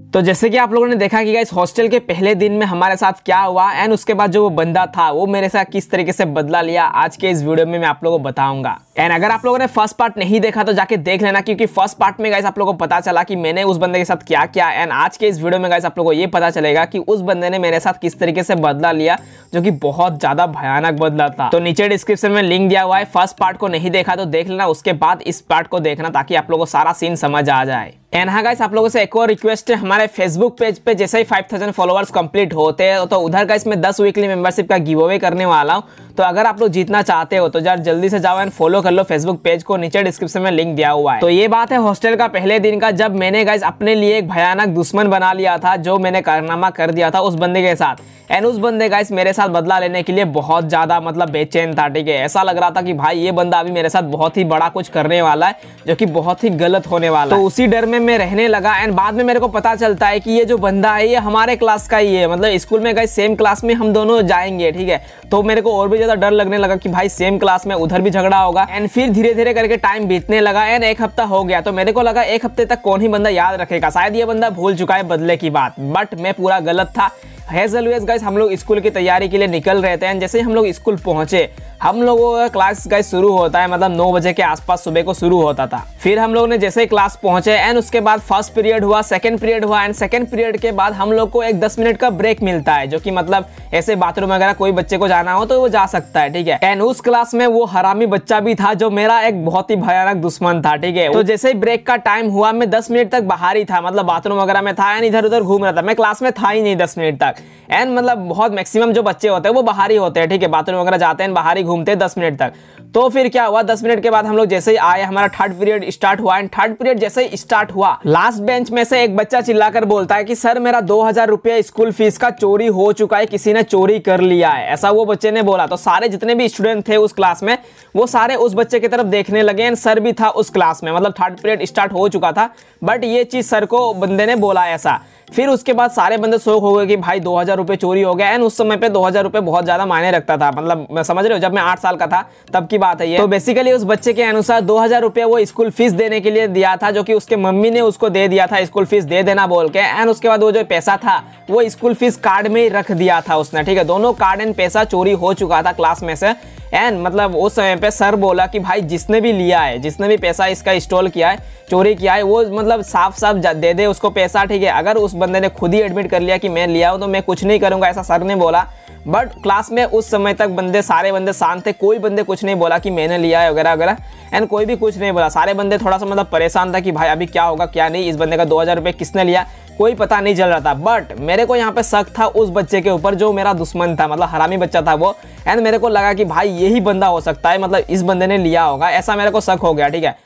तो जैसे कि आप लोगों ने देखा कि गाइस हॉस्टल के पहले दिन में हमारे साथ क्या हुआ एंड उसके बाद जो वो बंदा था वो मेरे साथ किस तरीके से बदला लिया, आज के इस वीडियो में मैं आप लोगों को बताऊंगा। एंड अगर आप लोगों ने फर्स्ट पार्ट नहीं देखा तो जाके देख लेना, क्योंकि फर्स्ट पार्ट में गाइस आप लोगों को पता चला कि मैंने उस बंदे के साथ क्या किया। एंड आज के इस वीडियो में गाइस आप लोगों को ये पता चलेगा कि उस बंदे ने मेरे साथ किस तरीके से बदला लिया, जो कि बहुत ज्यादा भयानक बदला था। तो नीचे डिस्क्रिप्शन में लिंक दिया हुआ है, फर्स्ट पार्ट को नहीं देखा तो देख लेना, उसके बाद इस पार्ट को देखना ताकि आप लोगों को सारा सीन समझ आ जाए। एंड हाँ गाइस, आप लोगों से एक और रिक्वेस्ट है, हमारे फेसबुक पेज पे जैसे ही 5000 फॉलोअर्स कंप्लीट होते हैं तो उधर गाइस मैं 10 वीकली मेंबरशिप का गिव अवे करने वाला हूँ। तो अगर आप लोग जीतना चाहते हो तो यार जल्दी से जाओ एंड फॉलो कर लो फेसबुक पेज को, नीचे डिस्क्रिप्शन में लिंक दिया हुआ है। तो ये बात है हॉस्टल का पहले दिन का, जब मैंने गाइस अपने लिए एक भयानक दुश्मन बना लिया था, जो मैंने कारनामा कर दिया था उस बंदे के साथ। एंड उस बंदे गाइस मेरे साथ बदला लेने के लिए बहुत ज्यादा मतलब बेचैन था, ठीक है। ऐसा लग रहा था कि भाई ये बंदा अभी मेरे साथ बहुत ही बड़ा कुछ करने वाला है, जो कि बहुत ही गलत होने वाला है। तो उसी डर में मैं रहने लगा। एंड बाद में मेरे को पता चलता है कि ये जो बंदा है ये हमारे क्लास का ही है, मतलब स्कूल में गाइस सेम क्लास में हम दोनों जाएंगे, ठीक है। तो मेरे को और भी ज्यादा डर लगने लगा कि भाई सेम क्लास में उधर भी झगड़ा होगा। एंड फिर धीरे धीरे करके टाइम बीतने लगा एंड एक हफ्ता हो गया। तो मेरे को लगा एक हफ्ते तक कौन ही बंदा याद रखेगा, शायद ये बंदा भूल चुका है बदले की बात, बट मैं पूरा गलत था। हैज ऑलवेज गाइस हम लोग स्कूल की तैयारी के लिए निकल रहे थे एंड जैसे ही हम लोग स्कूल पहुंचे, हम लोगों का क्लास गाइस शुरू होता है, मतलब 9 बजे के आसपास सुबह को शुरू होता था। फिर हम लोग ने जैसे ही क्लास पहुंचे एंड उसके बाद फर्स्ट पीरियड हुआ, सेकंड पीरियड हुआ एंड सेकंड पीरियड के बाद हम लोग को एक 10 मिनट का ब्रेक मिलता है, जो कि मतलब ऐसे बाथरूम वगैरह कोई बच्चे को जाना हो तो वो जा सकता है, ठीक है। एंड उस क्लास में वो हरामी बच्चा भी था जो मेरा एक बहुत ही भयानक दुश्मन था, ठीक है। तो जैसे ही ब्रेक का टाइम हुआ, मैं 10 मिनट तक बाहर ही था, मतलब बाथरूम वगैरह में था एंड इधर उधर घूम रहा था, मैं क्लास में था ही नहीं 10 मिनट तक। एंड मतलब बहुत मैक्सिमम जो बच्चे होते हैं वो बाहर ही होते हैं, ठीक है, बाथरूम वगैरह जाते हैं, बाहर ही घूमते हैं 10 मिनट तक। तो फिर क्या हुआ, 10 मिनट के बाद हम लोग जैसे ही आए, हमारा थर्ड पीरियड स्टार्ट हुआ एंड थर्ड पीरियड जैसे ही स्टार्ट हुआ, लास्ट बेंच में से एक बच्चा चिल्लाकर बोलता है कि सर मेरा 2000 रुपया स्कूल फीस का चोरी हो चुका है, किसी ने चोरी कर लिया है, ऐसा वो बच्चे ने बोला। तो सारे जितने भी स्टूडेंट थे उस क्लास में वो सारे उस बच्चे की तरफ देखने लगे एंड सर भी था उस क्लास में, मतलब थर्ड पीरियड स्टार्ट हो चुका था, बट ये चीज सर को बंदे ने बोला ऐसा। फिर उसके बाद सारे बंदे शौक हो गए कि भाई 2000 रुपये चोरी हो गया। एंड उस समय पे 2000 रुपये बहुत ज्यादा मायने रखता था, मतलब मैं समझ रहे हो, जब मैं 8 साल का था तब की बात है ये। तो बेसिकली उस बच्चे के अनुसार 2000 रुपये वो स्कूल फीस देने के लिए दिया था, जो कि उसके मम्मी ने उसको दे दिया था स्कूल फीस दे देना बोल के। एंड उसके बाद वो जो पैसा था वो स्कूल फीस कार्ड में ही रख दिया था उसने, ठीक है। दोनों कार्ड एंड पैसा चोरी हो चुका था क्लास में से। एंड मतलब उस समय पे सर बोला कि भाई जिसने भी लिया है, जिसने भी पैसा इसका स्टॉल किया है, चोरी किया है, वो मतलब साफ साफ दे दे उसको पैसा, ठीक है। अगर उस बंदे ने खुद ही एडमिट कर लिया कि मैं लिया हूं तो मैं कुछ नहीं करूंगा, ऐसा सर ने बोला। बट क्लास में उस समय तक सारे बंदे शांत थे, कोई बंदे कुछ नहीं बोला कि मैंने लिया है वगैरह वगैरह, एंड कोई भी कुछ नहीं बोला। सारे बंदे थोड़ा सा मतलब परेशान था कि भाई अभी क्या होगा क्या नहीं, इस बंदे का 2000 रुपये किसने लिया कोई पता नहीं चल रहा था। बट मेरे को यहाँ पे शक था उस बच्चे के ऊपर जो मेरा दुश्मन था, मतलब हरामी बच्चा था वो। एंड मेरे को लगा कि भाई यही बंदा हो सकता है, मतलब इस बंदे ने लिया होगा, ऐसा मेरे को शक हो गया, ठीक है।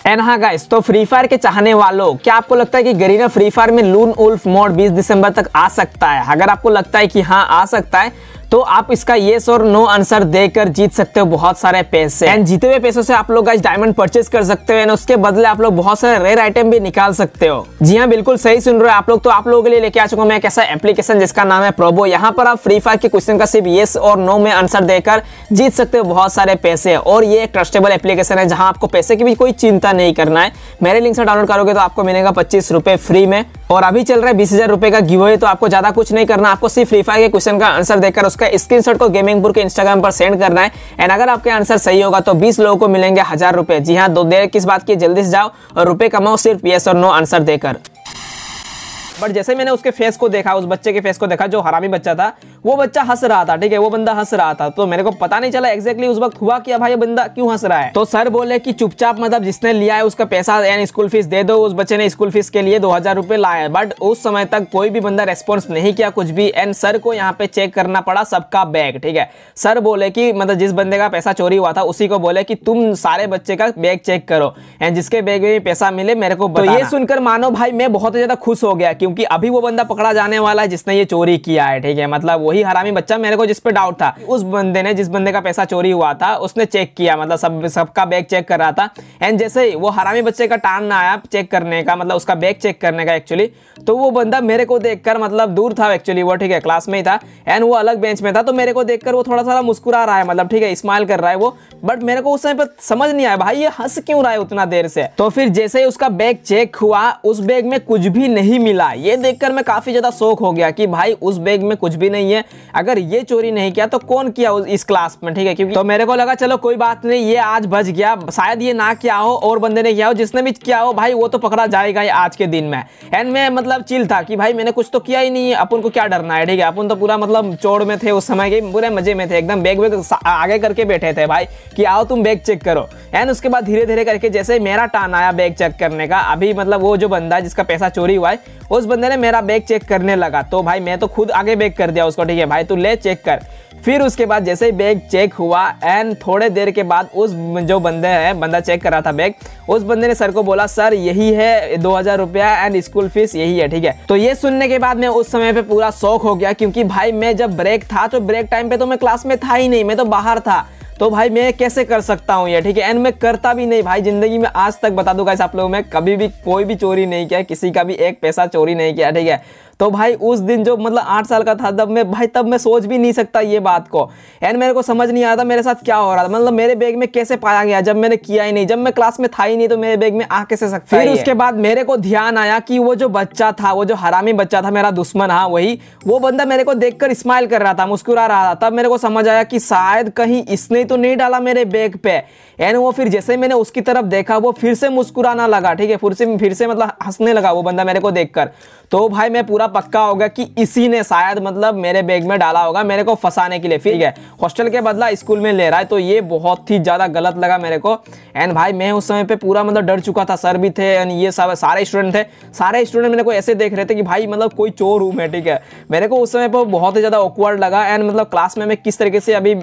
एंड हाँ गाइस, तो फ्री फायर के चाहने वालों, क्या आपको लगता है कि गरीना फ्री फायर में लून वुल्फ मोड 20 दिसंबर तक आ सकता है? अगर आपको लगता है कि हाँ आ सकता है तो आप इसका येस और नो आंसर देकर जीत सकते हो बहुत सारे पैसे। एंड जीते हुए पैसों से आप लोग गाइस डायमंड परचेज कर सकते हो एंड उसके बदले आप लोग बहुत सारे रेयर आइटम भी निकाल सकते हो। जी हाँ, बिल्कुल सही सुन रहे हो आप लोग। तो आप लोगों के लिए लेके आ चुका हूं मैं एक ऐसा एप्लीकेशन जिसका नाम है प्रोबो। यहाँ पर आप फ्री फायर के क्वेश्चन का सिर्फ येस और नो में आंसर देकर जीत सकते हो बहुत सारे पैसे। और ये एक ट्रस्टेबल एप्लीकेशन है जहाँ आपको पैसे की भी कोई चिंता नहीं करना है। मेरे लिंक से डाउनलोड करोगे तो आपको मिलेगा 25 रुपए फ्री में, और अभी चल रहा है 20,000 रुपए का गिव अवे। तो आपको ज्यादा कुछ नहीं करना, आपको सिर्फ फ्री फायर के क्वेश्चन का आंसर देकर उसका स्क्रीनशॉट को गेमिंगपुर के इंस्टाग्राम पर सेंड करना है। एंड अगर आपके आंसर सही होगा तो 20 लोगों को मिलेंगे 1000 रुपए। जी हाँ, दो देर किस बात की, जल्दी से जाओ और रुपए कमाओ सिर्फ येस और नो आंसर देकर। बट जैसे मैंने उसके फेस को देखा, उस बच्चे के फेस को देखा जो हरामी बच्चा था, वो बच्चा हंस रहा था, ठीक है, वो बंदा हंस रहा था। तो मेरे को पता नहीं चला एग्जैक्टली उस वक्त हुआ क्या, भाई ये बंदा क्यों हंस रहा है। तो सर बोले कि चुपचाप मतलब जिसने लिया है उसका पैसा यानी स्कूल फीस दे दो। उस बच्चे ने स्कूल फीस के लिए 2000 रुपए लाए, बट उस समय तक कोई भी बंदा रेस्पॉन्स नहीं किया कुछ भी। एंड सर को यहाँ पे चेक करना पड़ा सबका बैग, ठीक है। सर बोले कि मतलब जिस बंदे का पैसा चोरी हुआ था उसी को बोले कि तुम सारे बच्चे का बैग चेक करो एंड जिसके बैग में पैसा मिले मेरे को बताना। तो ये सुनकर मानो भाई मैं बहुत ज्यादा खुश हो गया कि क्योंकि अभी वो बंदा पकड़ा जाने वाला है जिसने ये चोरी किया है, ठीक है। मतलब वही हरामी बच्चा मेरे को जिस पे डाउट था, उस बंदे ने, जिस बंदे का पैसा चोरी हुआ था, उसने चेक किया, मतलब सबका बैग चेक कर रहा था। एंड जैसे ही वो हरामी बच्चे का टर्न आया चेक करने का, मतलब उसका बैग चेक करने का एक्चुअली, तो वो बंदा मेरे को देखकर, मतलब दूर था एक्चुअली वो, ठीक है, क्लास में ही था एंड वो अलग बेंच में था, तो मेरे को देखकर वो थोड़ा सा मुस्कुरा रहा है, मतलब ठीक है, स्माइल कर रहा है वो। बट मेरे को उस समय पर समझ नहीं आया भाई ये हंस क्यों रहा है उतना देर से। तो फिर जैसे ही उसका बैग चेक हुआ, उस बैग में कुछ भी नहीं मिला। ये देखकर मैं काफी ज्यादा शॉक हो गया कि भाई उस बैग में कुछ भी नहीं है। अगर ये चोरी नहीं किया तो कौन किया इस क्लास में, ठीक है। क्योंकि तो मेरे को लगा चलो कोई बात नहीं, ये आज बच गया, शायद ये ना किया हो और बंदे ने किया हो। जिसने भी किया हो भाई वो तो पकड़ा जाएगा आज के दिन में। एंड मैं मतलब चिल था कि भाई मैंने कुछ तो किया ही नहीं है, अपन को क्या डरना है, ठीक है। अपन तो पूरा मतलब चोड़ में थे उस समय के, पूरे मजे में थे एकदम, बैग वैग आगे करके बैठे थे भाई कि आओ तुम बैग चेक करो। एंड उसके बाद धीरे धीरे करके जैसे मेरा टर्न आया बैग चेक करने का, अभी मतलब वो जो बंदा है जिसका पैसा चोरी हुआ है, उस बंदे ने मेरा बैग चेक करने लगा, तो भाई मैं तो खुद आगे बैग कर दिया उसको, ठीक है भाई तू ले चेक कर। फिर उसके बाद जैसे ही बैग चेक हुआ एंड थोड़े देर के बाद उस जो बंदा चेक कर रहा था बैग, उस बंदे ने सर को बोला सर यही है 2000 रुपया एंड स्कूल फीस यही है, ठीक है। तो ये सुनने के बाद मैं उस समय पे पूरा शॉक हो गया, क्योंकि भाई मैं जब ब्रेक था तो ब्रेक टाइम पे तो मैं क्लास में था ही नहीं, मैं तो बाहर था। तो भाई मैं कैसे कर सकता हूँ ये, ठीक है। एंड मैं करता भी नहीं भाई, जिंदगी में आज तक बता दूंगा आप लोगों में कभी भी कोई भी चोरी नहीं किया, किसी का भी एक पैसा चोरी नहीं किया, ठीक है। तो भाई उस दिन जो मतलब 8 साल का था तब मैं सोच भी नहीं सकता ये बात को। एंड मेरे को समझ नहीं आता मेरे साथ क्या हो रहा था, मतलब मेरे बैग में कैसे पाया गया जब मैंने किया ही नहीं, जब मैं क्लास में था ही नहीं तो मेरे बैग में आ कैसे सकता है। फिर उसके बाद मेरे को ध्यान आया कि वो जो बच्चा था, वो जो हरामी बच्चा था, मेरा दुश्मन, हाँ वही, वो बंदा मेरे को देखकर स्माइल कर रहा था, मुस्कुरा रहा था। तब मेरे को समझ आया कि शायद कहीं इसने तो नहीं डाला मेरे बैग पे। एंड वो फिर जैसे मैंने उसकी तरफ देखा वो फिर से मुस्कुराना लगा, ठीक है, फिर से मतलब हंसने लगा वो बंदा मेरे को देखकर। तो भाई मैं पूरा पक्का हो गया कि इसी ने शायद मतलब मेरे बैग में डाला होगा मेरे को फंसाने के लिए, ठीक है। हॉस्टल के बदला स्कूल में ले रहा है, तो ये बहुत ही ज्यादा गलत लगा मेरे को। एंड भाई मैं उस समय पे पूरा मतलब डर चुका था, सर भी थे एंड ये सब सारे स्टूडेंट थे, सारे स्टूडेंट मेरे को ऐसे देख रहे थे कि भाई मतलब कोई चोर हूं मैं, ठीक है। मेरे को उस समय पर बहुत ही ज्यादा ऑकवर्ड लगा एंड मतलब क्लास में मैं किस तरीके से अभी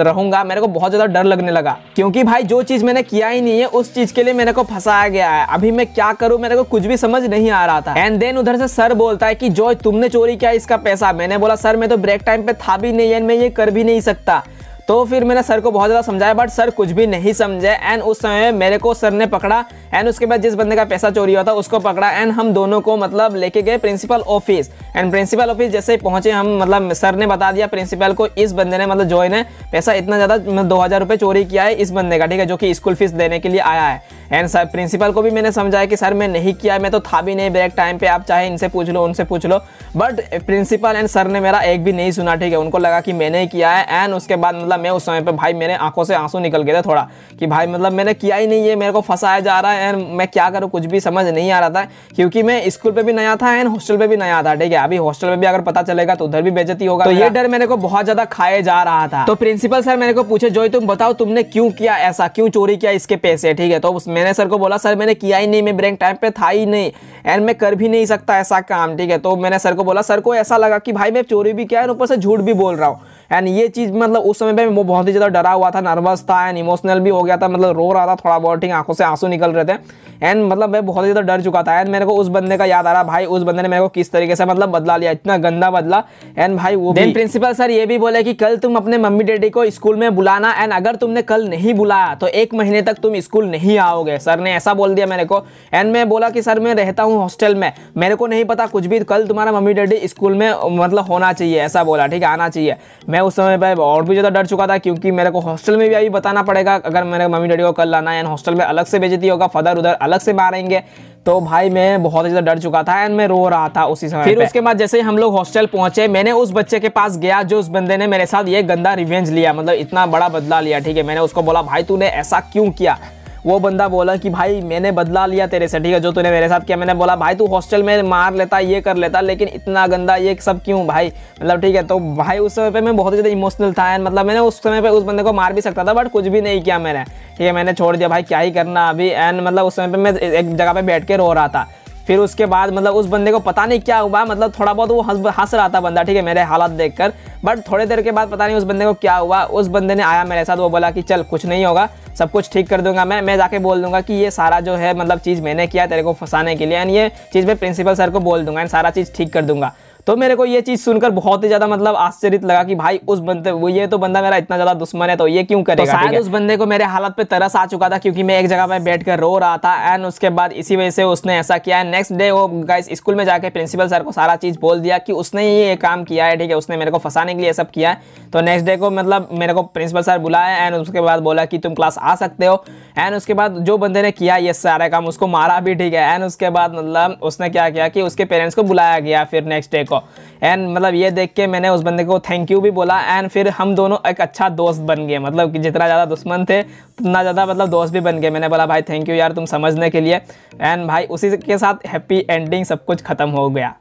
रहूंगा, मेरे को बहुत ज्यादा डर लगने लगा, क्योंकि भाई जो चीज मैंने किया ही नहीं है उस चीज के लिए मेरे को फंसाया गया है। अभी मैं क्या करूं मेरे को कुछ भी समझ नहीं आ रहा था। एंड देन उधर से सर बोलता है कि जो तुमने चोरी किया इसका पैसा। मैंने बोला सर मैं तो ब्रेक टाइम पे था भी नहीं एंड मैं ये कर भी नहीं सकता। तो फिर मैंने सर को बहुत ज़्यादा समझाया बट सर कुछ भी नहीं समझे। एंड उस समय मेरे को सर ने पकड़ा एंड उसके बाद जिस बंदे का पैसा चोरी हुआ था उसको पकड़ा एंड हम दोनों को मतलब लेके गए principal office. And principal office जैसे ही पहुंचे हम, मतलब सर ने बता दिया प्रिंसिपल को इस बंदे ने, मतलब जो ने पैसा इतना ज़्यादा 2000 रुपये चोरी किया है इस बंदे का, ठीक है, जो कि स्कूल फीस देने के लिए आया है। एंड सर प्रिंसिपल को भी मैंने समझाया कि सर मैं नहीं किया, मैं तो था भी नहीं ब्रेक टाइम पे, आप चाहे इनसे पूछ लो उनसे पूछ लो। बट प्रिंसिपल एंड सर ने मेरा एक भी नहीं सुना, ठीक है, उनको लगा कि मैंने ही किया है। एंड उसके बाद मतलब मैं उस समय पे भाई मेरे आंखों से आंसू निकल गए थे थोड़ा कि भाई मतलब मैंने किया ही नहीं है, मेरे को फंसाया जा रहा है एंड मैं क्या करूँ कुछ भी समझ नहीं आ रहा था, क्योंकि मैं स्कूल पे भी नया था एंड हॉस्टल पे भी नया था, ठीक है। अभी हॉस्टल में भी अगर पता चलेगा तो उधर भी बेइज्जती होगा, तो ये डर मेरे को बहुत ज्यादा खाए जा रहा था। तो प्रिंसिपल सर मेरे को पूछे जॉय तुम बताओ तुमने क्यों किया ऐसा, क्यों चोरी किया इसके पैसे, ठीक है। तो मैंने सर को बोला सर मैंने किया ही नहीं, मैं ब्रेक टाइम पे था ही नहीं एंड मैं कर भी नहीं सकता ऐसा काम, ठीक है। तो मैंने सर को बोला, सर को ऐसा लगा कि भाई मैं चोरी भी किया है ऊपर से झूठ भी बोल रहा हूँ। एंड ये चीज़ मतलब उस समय पे वो बहुत ही ज़्यादा डरा हुआ था, नर्वस था एंड इमोशनल भी हो गया था, मतलब रो रहा था थोड़ा बहुत, ठीक, आंखों से आंसू निकल रहे थे एंड मतलब मैं बहुत ही ज़्यादा डर चुका था। एंड मेरे को उस बंदे का याद आ रहा भाई, उस बंदे ने मेरे को किस तरीके से मतलब बदला लिया, इतना गंदा बदला। एंड भाई वो देन प्रिंसिपल सर ये भी बोले कि कल तुम अपने मम्मी डैडी को स्कूल में बुलाना एंड अगर तुमने कल नहीं बुलाया तो 1 महीने तक तुम स्कूल नहीं आओगे। सर ने ऐसा बोल दिया मेरे को। एंड मैं बोला कि सर मैं रहता हूँ हॉस्टल में, मेरे को नहीं पता कुछ भी, कल तुम्हारा मम्मी डैडी स्कूल में मतलब होना चाहिए, ऐसा बोला, ठीक है, आना चाहिए। मैं उस समय पर और भी ज़्यादा डर चुका था क्योंकि मेरे को हॉस्टल में भी अभी बताना पड़ेगा अगर मेरे मम्मी डैडी को कल लाना है एंड हॉस्टल में अलग से बेइज्जती होगा, फादर उधर अलग से मारेंगे। तो भाई मैं बहुत ही ज़्यादा डर चुका था एंड मैं रो रहा था उसी समय। फिर उसके बाद जैसे हम लोग हॉस्टल पहुंचे, मैंने उस बच्चे के पास गया जो उस बंदे ने मेरे साथ ये गंदा रिवेंज लिया, मतलब इतना बड़ा बदला लिया, ठीक है। मैंने उसको बोला भाई तूने ऐसा क्यों किया। वो बंदा बोला कि भाई मैंने बदला लिया तेरे से, ठीक है, जो तूने मेरे साथ किया। मैंने बोला भाई तू हॉस्टल में मार लेता, ये कर लेता, लेकिन इतना गंदा ये सब क्यों भाई, मतलब ठीक है। तो भाई उस समय पे मैं बहुत ज़्यादा इमोशनल था एंड मतलब मैंने उस समय पे उस बंदे को मार भी सकता था बट कुछ भी नहीं किया मैंने, ठीक है, मैंने छोड़ दिया भाई क्या ही करना अभी। एंड मतलब उस समय पे मैं एक जगह पे बैठ के रो रहा था। फिर उसके बाद मतलब उस बंदे को पता नहीं क्या हुआ, मतलब थोड़ा बहुत वो हंस रहा था बंदा, ठीक है, मेरे हालात देखकर। बट थोड़ी देर के बाद पता नहीं उस बंदे को क्या हुआ, उस बंदे ने आया मेरे साथ, वो बोला कि चल कुछ नहीं होगा, सब कुछ ठीक कर दूंगा मैं जाके बोल दूंगा कि ये सारा जो है मतलब चीज़ मैंने किया तेरे को फंसाने के लिए, एंड ये चीज़ मैं प्रिंसिपल सर को बोल दूंगा एंड सारा चीज़ ठीक कर दूंगा। तो मेरे को ये चीज़ सुनकर बहुत ही ज़्यादा मतलब आश्चर्य लगा कि भाई उस बंदे वो ये तो बंदा मेरा इतना ज़्यादा दुश्मन है तो ये क्यों करेगा। तो शायद उस बंदे को मेरे हालत पे तरस आ चुका था, क्योंकि मैं एक जगह पे बैठ कर रो रहा था एंड उसके बाद इसी वजह से उसने ऐसा किया। नेक्स्ट डे वो गाइस स्कूल में जाके प्रिंसिपल सर को सारा चीज़ बोल दिया कि उसने ये काम किया है, ठीक है, उसने मेरे को फंसाने के लिए सब किया है। तो नेक्स्ट डे को मतलब मेरे को प्रिंसिपल सर बुलाया एंड उसके बाद बोला कि तुम क्लास आ सकते हो। एंड उसके बाद जो बंदे ने किया ये सारा काम, उसको मारा भी, ठीक है। एंड उसके बाद मतलब उसने क्या किया कि उसके पेरेंट्स को बुलाया गया फिर नेक्स्ट डे को। एंड मतलब ये देख के मैंने उस बंदे को थैंक यू भी बोला एंड फिर हम दोनों एक अच्छा दोस्त बन गए, मतलब कि जितना ज़्यादा दुश्मन थे उतना ज़्यादा मतलब दोस्त भी बन गए। मैंने बोला भाई थैंक यू यार तुम समझने के लिए, एंड भाई उसी के साथ हैप्पी एंडिंग सब कुछ ख़त्म हो गया।